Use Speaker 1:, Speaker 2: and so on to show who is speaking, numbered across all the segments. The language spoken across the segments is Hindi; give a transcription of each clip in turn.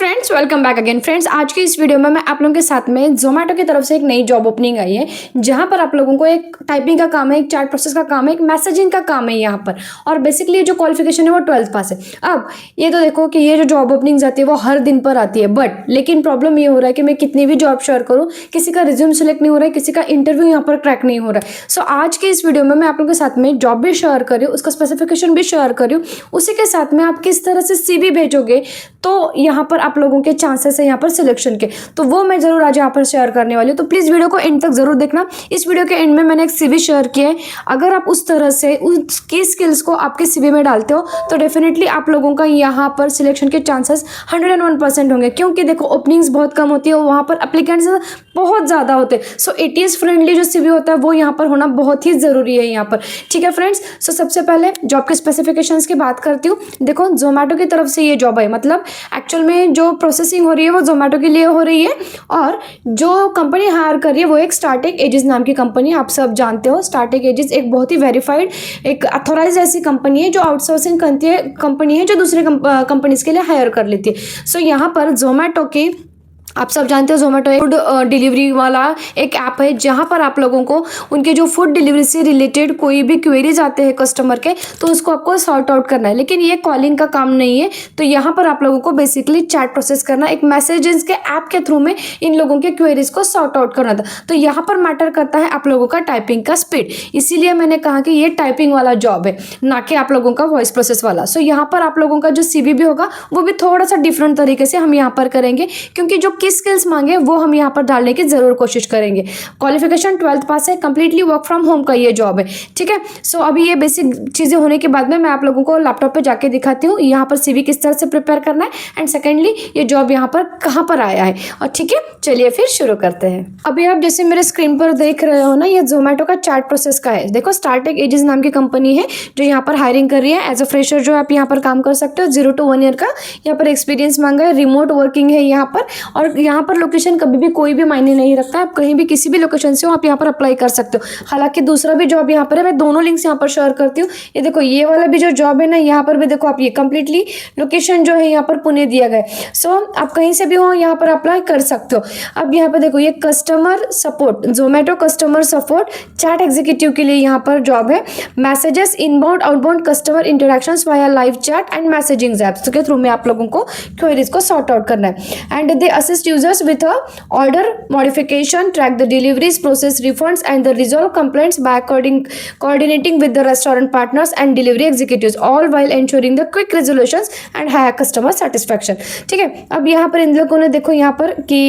Speaker 1: Friends, welcome back again. Friends, आज की इस वीडियो में मैं आप लोगों के साथ में जोमेटो की तरफ से एक नई जॉब ओपनिंग आई है, जहां पर आप लोगों को एक टाइपिंग का काम है, एक चैट प्रोसेस का काम है, एक मैसेजिंग का काम है यहाँ पर। और बेसिकली जो क्वालिफिकेशन है वो 12th पास है। अब ये तो देखो कि ये जो जॉब ओपनिंग आती है वो हर दिन पर आती है, बट लेकिन प्रॉब्लम ये हो रहा है कि मैं कितनी भी जॉब शेयर करूँ, किसी का रिज्यूम सेलेक्ट नहीं हो रहा है, किसी का इंटरव्यू यहाँ पर क्रैक नहीं हो रहा है। सो आज के इस वीडियो में मैं आप लोगों के साथ में जॉब भी शेयर कर रही हूँ, उसका स्पेसिफिकेशन भी शेयर कर रही हूँ, उसी के साथ में आप किस तरह से CV भेजोगे तो यहाँ पर आप लोगों के चांसेस है यहाँ पर सिलेक्शन के, तो वो मैं जरूर आज यहाँ पर शेयर करने वाली हूँ। तो प्लीज़ वीडियो को एंड तक जरूर देखना। इस वीडियो के एंड में मैंने एक CV शेयर किया है। अगर आप उस तरह से उसकी स्किल्स को आपके CV में डालते हो तो डेफिनेटली आप लोगों का यहाँ पर सिलेक्शन के चांसेस 101% होंगे, क्योंकि देखो ओपनिंग्स बहुत कम होती है, वहाँ पर अप्लीकेंट्स बहुत ज़्यादा होते हैं। सो ATS फ्रेंडली जो CV होता है वो यहाँ पर होना बहुत ही ज़रूरी है यहाँ पर। ठीक है फ्रेंड्स, सो सबसे पहले जॉब के स्पेसिफिकेशंस की बात करती हूँ। देखो जोमेटो की तरफ से ये जॉब है, मतलब एक्चुअल में जो प्रोसेसिंग हो रही है वो जोमेटो के लिए हो रही है, और जो कंपनी हायर कर रही है वो एक स्टार्टेक एजिस नाम की कंपनी, आप सब जानते हो। स्टार्टेक एजिस एक बहुत ही वेरीफाइड, एक अथोराइज ऐसी कंपनी है जो आउटसोर्सिंग कंपनी है, जो दूसरे कंपनीज के लिए हायर कर लेती है। सो यहाँ पर जोमेटो की, आप सब जानते हो जोमेटो फूड डिलीवरी वाला एक ऐप है, जहाँ पर आप लोगों को उनके जो फूड डिलीवरी से रिलेटेड कोई भी क्वेरीज आते हैं कस्टमर के, तो उसको आपको सॉर्ट आउट करना है। लेकिन ये कॉलिंग का काम नहीं है, तो यहाँ पर आप लोगों को बेसिकली चैट प्रोसेस करना, एक मैसेजेस के ऐप के थ्रू में इन लोगों के क्वेरीज को सॉर्ट आउट करना था। तो यहाँ पर मैटर करता है आप लोगों का टाइपिंग का स्पीड, इसीलिए मैंने कहा कि ये टाइपिंग वाला जॉब है, ना कि आप लोगों का वॉइस प्रोसेस वाला। सो यहाँ पर आप लोगों का जो CV भी होगा वो भी थोड़ा सा डिफरेंट तरीके से हम यहाँ पर करेंगे, क्योंकि जो किस स्किल्स मांगे वो हम यहाँ पर डालने की जरूर कोशिश करेंगे। क्वालिफिकेशन 12th पास है, कंप्लीटली वर्क फ्रॉम होम का ये जॉब है। ठीक है, सो अभी ये बेसिक चीजें होने के बाद में मैं आप लोगों को लैपटॉप पे जाके दिखाती हूँ यहाँ पर CV किस तरह से प्रिपेयर करना है, एंड सेकेंडली ये जॉब यहाँ पर कहाँ पर आया है। और ठीक है, चलिए फिर शुरू करते हैं। अभी आप जैसे मेरे स्क्रीन पर देख रहे हो ना, ये जोमेटो का चैट प्रोसेस का है। देखो स्टार्टेक एजिस नाम की कंपनी है जो यहाँ पर हायरिंग कर रही है। एज अ फ्रेशर जो आप यहाँ पर काम कर सकते हो, 0 to 1 ईयर का यहाँ पर एक्सपीरियंस मांगा है, रिमोट वर्किंग है यहाँ पर, और यहाँ पर लोकेशन कभी भी कोई भी मायने नहीं रखता है, आप कहीं भी किसी भी लोकेशन से हो आप यहाँ पर अप्लाई कर सकते हो। हालांकि दूसरा भी जॉब यहाँ पर है, मैं दोनों लिंक्स यहाँ पर शेयर करती हूँ। ये देखो ये वाला भी जो जॉब है ना, यहाँ पर भी देखो आप ये कंप्लीटली लोकेशन जो है यहाँ पर पुणे दिया गया है। सो आप कहीं से भी हो यहाँ पर अप्लाई कर सकते हो। अब यहाँ पर देखो ये customer support, Zomato customer support chat executive के लिए यहाँ पर जॉब है। Messages inbound outbound customer interactions via live chat and messaging apps के थ्रू में आप लोगों को क्वेरीज को सॉर्ट आउट करना है। And they assist users with order modification, track the deliveries, process refunds and the resolve complaints by coordinating with the restaurant partners and delivery executives, all while ensuring the quick resolutions and high customer satisfaction। ठीक है, अब यहाँ पर इन लोगों ने देखो यहाँ पर कि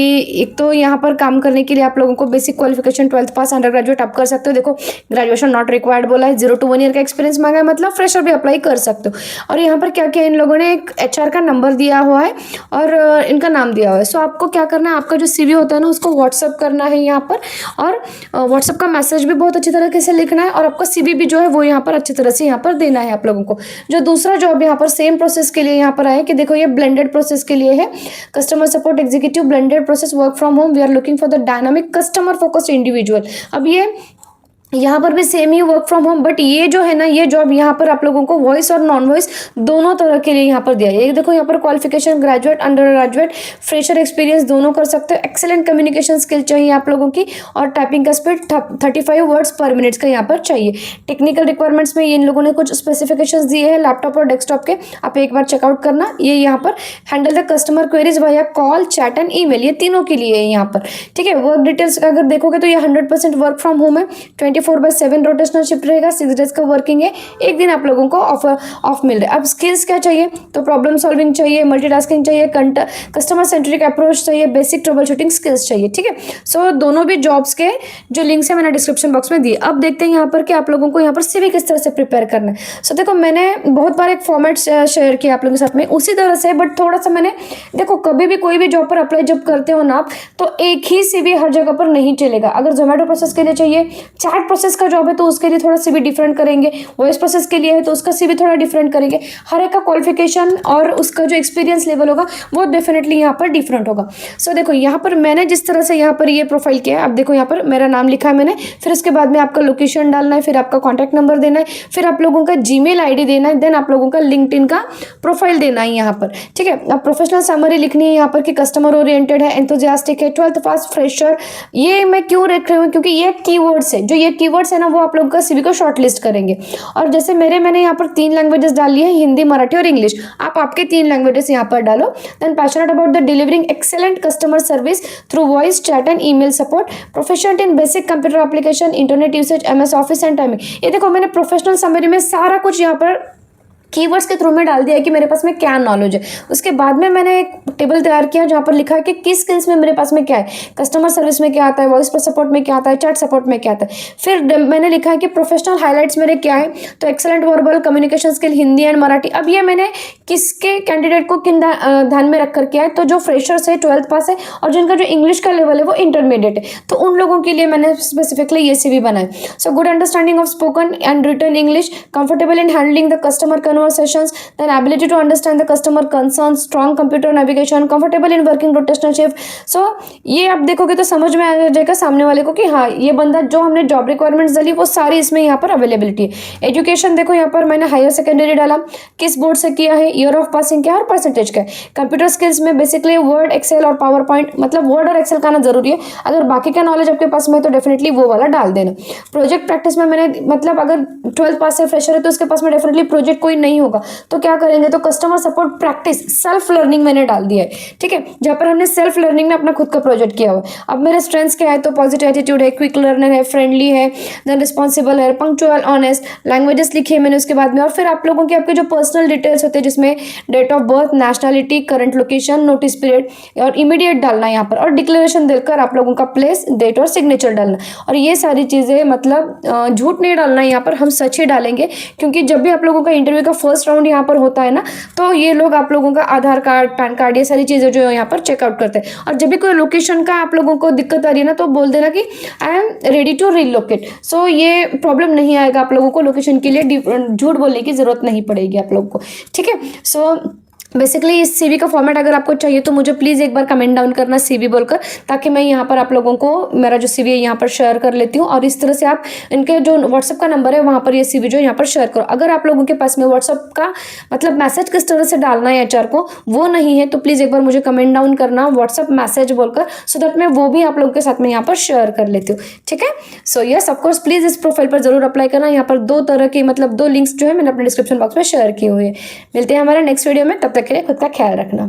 Speaker 1: एक तो यहाँ पर काम करने के लिए आप लोगों को बेसिक क्वालिफिकेशन 12th पास, अंडर ग्रेजुएट आप कर सकते हो। देखो ग्रेजुएशन नॉट रिक्वायर्ड बोला है, 0 to 1 ईयर का एक्सपीरियंस मांगा है, मतलब फ्रेशर भी अप्लाई कर सकते हो। और यहाँ पर क्या क्या इन लोगों ने एक HR का नंबर दिया हुआ है और इनका नाम दिया हुआ है। सो आपको क्या करना है, आपका जो CV होता है ना उसको व्हाट्सअप करना है यहाँ पर, और व्हाट्सअप का मैसेज भी बहुत अच्छी तरीके से लिखना है, और आपका CV भी जो है वो यहाँ पर अच्छी तरह से यहाँ पर देना है आप लोगों को। जो दूसरा जॉब यहाँ पर सेम प्रोसेस के लिए यहाँ पर आया कि देखो ये ब्लेंडेड प्रोसेस के लिए है, customer support executive blended process work from home, we are looking for the dynamic customer focused individual. अब ये यहाँ पर भी सेम ही वर्क फ्रॉम होम, बट ये जो है ना ये जॉब यहाँ पर आप लोगों को वॉइस और नॉन वॉइस दोनों तरह के लिए यहाँ पर दिया है। ये देखो यहाँ पर qualification graduate, under graduate, fresher experience दोनों कर सकते हो। एक्सेलेंट कम्युनिकेशन स्किल चाहिए आप लोगों की, और टाइपिंग का स्पीड 35 वर्ड्स पर मिनट का यहाँ पर चाहिए। टेक्निकल रिक्वायरमेंट्स में इन लोगों ने कुछ स्पेसिफिकेशंस दिए हैं लैपटॉप और डेस्कटॉप के, आप एक बार चेकआउट करना। ये यहाँ पर handle the customer queries via call, chat and email, ये तीनों के लिए है यहाँ पर। ठीक है, वर्क डिटेल्स अगर देखोगे तो ये 100% वर्क फ्रॉम होम है, 24/7 रोटेशनल शिफ्ट रहेगा, 6 डेज का वर्किंग है, एक दिन आप लोगों को ऑफ मिल रहा है। अब स्किल्स क्या चाहिए, तो प्रॉब्लम सॉल्विंग चाहिए, मल्टीटास्किंग चाहिए, कस्टमर सेंट्रिक अप्रोच चाहिए, बेसिक ट्रबल शूटिंग स्किल्स चाहिए। ठीक है, सो दोनों भी जॉब्स के जो लिंक्स है मैंने डिस्क्रिप्शन बॉक्स में दिए। अब देखते हैं यहाँ पर कि आप लोगों को यहाँ पर CV किस तरह से प्रिपेयर करना है। सो देखो मैंने बहुत बार एक फॉर्मेट शेयर किया आप लोगों के साथ में उसी तरह से, बट थोड़ा सा मैंने देखो कभी भी कोई भी जॉब पर अप्लाई जब करते हो ना आप, तो एक ही CV हर जगह पर नहीं चलेगा। अगर जोमेटो प्रोसेस के लिए चाहिए, चैट प्रोसेस का जॉब है तो उसके लिए थोड़ा CV डिफरेंट करेंगे, वॉइस प्रोसेस के लिए है तो उसका CV थोड़ा डिफरेंट करेंगे। हर एक का क्वालिफिकेशन और उसका जो एक्सपीरियंस लेवल होगा वो डेफिनेटली यहाँ पर डिफरेंट होगा। सो देखो यहाँ पर मैंने जिस तरह से यहाँ पर ये प्रोफाइल किया है, अब देखो यहाँ पर मेरा नाम लिखा है मैंने, फिर उसके बाद में आपका लोकेशन डालना है, फिर आपका कॉन्टैक्ट नंबर देना है, फिर आप लोगों का जीमेल ID देना है, देन आप लोगों का लिंक्डइन का प्रोफाइल देना है यहाँ पर, ठीक है। अब प्रोफेशनल समरी लिखनी है यहाँ पर कि कस्टमर ओरिएंटेड है, एंथुजियास्टिक है, 12th पास, फ्रेशर। ये मैं क्यों रख रही हूँ, क्योंकि ये कीवर्ड्स है, जो ये कीवर्ड्स है ना वो आप लोगों का CV को शॉर्टलिस्ट करेंगे। और जैसे मैंने यहाँ पर 3 लैंग्वेजेस डाल ली है, हिंदी, मराठी और इंग्लिश। आप आपके 3 लैंग्वेजेस यहाँ पर डालो। Then passionate about the delivering excellent customer service through voice, chat and email support, proficient in basic computer application, internet usage, MS office and timing. ये देखो मैंने प्रोफेशनल समरी में सारा कुछ यहाँ पर कीवर्ड्स के थ्रू में डाल दिया है कि मेरे पास में क्या नॉलेज है। उसके बाद में मैंने एक टेबल तैयार किया जहाँ पर लिखा है कि किस स्किल्स में मेरे पास में क्या है, कस्टमर सर्विस में क्या आता है, वॉइस पर सपोर्ट में क्या आता है, चैट सपोर्ट में क्या आता है। फिर मैंने लिखा है कि प्रोफेशनल हाईलाइट्स मेरे क्या है, तो excellent verbal communication skill Hindi and Marathi. अब ये मैंने किसके कैंडिडेट को किन ध्यान में रख कर किया है, तो जो फ्रेशर्स है, 12th पास है और जिनका जो इंग्लिश का लेवल है वो इंटरमीडिएट है, तो उन लोगों के लिए मैंने स्पेसिफिकली ये CV बनाया। So good understanding of spoken and written English, comfortable in handling the customer conversations, then ability to understand the customer concerns, strong computer navigation, comfortable in working rotational shift। so ये आप देखोगे तो समझ में आ जाएगा सामने वाले को कि हाँ ये बंदा जो हमने जॉब रिक्वायरमेंट्स डाली वो सारी इसमें यहाँ पर अवेलेबिलिटी है। एजुकेशन देखो यहाँ पर मैंने हायर सेकेंडरी डाला, किस बोर्ड से किया है, ईयर ऑफ पासिंग क्या है और परसेंटेज क्या है। कंप्यूटर स्किल्स में बेसिकली वर्ड, एक्सेल और पावर पॉइंट, मतलब वर्ड और एक्सेल का आना जरूरी है। अगर बाकी का नॉलेज आपके पास में है तो डेफिनेटली वो वाला डाल देना। प्रोजेक्ट प्रैक्टिस में मैंने मतलब अगर 12th पास से फ्रेशर है तो उसके पास में डेफिनेटली प्रोजेक्ट कोई नहीं होगा, तो क्या करेंगे, तो customer support practice self learning मैंने डाल दिया है, ठीक है, जहाँ पर हमने सेल्फ लर्निंग में अपना खुद का प्रोजेक्ट किया हुआ। अब मेरे स्ट्रेंथ्स क्या है, तो पॉजिटिव एटीट्यूड है, क्विक लर्नर है, फ्रेंडली है, देन रिस्पॉन्सिबल है, पंक्चुअल, ऑनेस्ट। लैंग्वेजेस लिखी है मैंने उसके बाद में, और फिर आप लोगों के आपके जो पर्सनल डिटेल्स होते हैं जिसमें date of birth, nationality, current location, notice period और इमीडिएट डालना है यहाँ पर, और डिक्लेरेशन देकर आप लोगों का प्लेस, डेट और सिग्नेचर डालना। और ये सारी चीज़ें मतलब झूठ नहीं डालना है यहाँ पर, हम सच ही डालेंगे, क्योंकि जब भी आप लोगों का इंटरव्यू का फर्स्ट राउंड यहाँ पर होता है ना, तो ये लोग आप लोगों का आधार कार्ड, पैन कार्ड, ये सारी चीज़ें जो है यहाँ पर चेकआउट करते हैं। और जब भी कोई लोकेशन का आप लोगों को दिक्कत आ रही है ना, तो बोल देना कि I am ready to relocate. So ये प्रॉब्लम नहीं आएगा आप लोगों को, लोकेशन के लिए झूठ बोलने की जरूरत नहीं पड़ेगी आप लोगों को, ठीक है। सो बेसिकली इस CV का फॉर्मेट अगर आपको चाहिए तो मुझे प्लीज़ एक बार कमेंट डाउन करना CV बोलकर, ताकि मैं यहाँ पर आप लोगों को मेरा जो CV है यहाँ पर शेयर कर लेती हूँ। और इस तरह से आप इनके जो व्हाट्सअप का नंबर है वहाँ पर ये CV जो यहाँ पर शेयर करो। अगर आप लोगों के पास में व्हाट्सअप का मतलब मैसेज किस तरह से डालना है HR को वो नहीं है, तो प्लीज़ एक बार मुझे कमेंट डाउन करना व्हाट्सअप मैसेज बोलकर, सो दैट मैं वो भी आप लोगों के साथ में यहाँ पर शेयर कर लेती हूँ, ठीक है। सो यस ऑफकोर्स प्लीज़ इस प्रोफाइल पर जरूर अप्लाई करना। यहाँ पर 2 तरह की मतलब 2 लिंक्स जो है मैंने अपने डिस्क्रिप्शन बॉक्स में शेयर किए हुए हैं। मिलते हैं हमारे नेक्स्ट वीडियो में, तब तक के लिए खुद का ख्याल रखना।